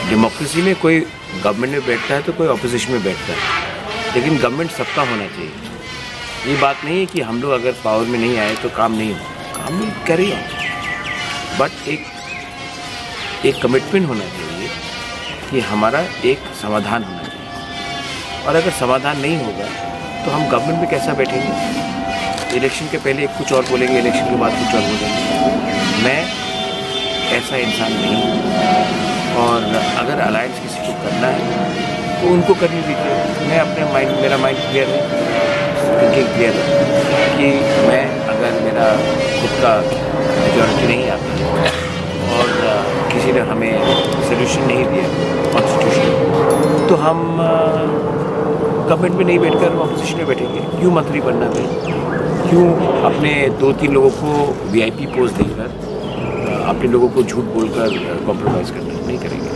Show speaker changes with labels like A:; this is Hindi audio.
A: डेमोक्रेसी में कोई गवर्नमेंट में बैठता है तो कोई ऑपोजिशन में बैठता है, लेकिन गवर्नमेंट सबका होना चाहिए। ये बात नहीं है कि हम लोग अगर पावर में नहीं आए तो काम नहीं हो, काम नहीं करें, बट एक कमिटमेंट होना चाहिए कि हमारा एक समाधान होना चाहिए। और अगर समाधान नहीं होगा तो हम गवर्नमेंट में कैसा बैठेंगे? इलेक्शन के पहले कुछ और बोलेंगे, इलेक्शन के बाद कुछ और बोलेंगे। मैं ऐसा इंसान नहीं हूँ, और अगर अलायंस किसी को करना है तो उनको करनी दीजिए। मैं अपने मेरा माइंड क्लियर है, थिंकिंग क्लियर है कि मैं अगर मेरा खुद का मेजॉरिटी नहीं आता और किसी ने हमें सोल्यूशन नहीं दिया कॉन्स्टिट्यूशन, तो हम गवर्नमेंट में नहीं बैठकर अपोजिशन में बैठेंगे। क्यों मंत्री बनना है? क्यों अपने 2-3 लोगों को VIP पोस्ट देकर अपने लोगों को झूठ बोलकर कॉम्प्रोमाइज़ करना? नहीं करेंगे।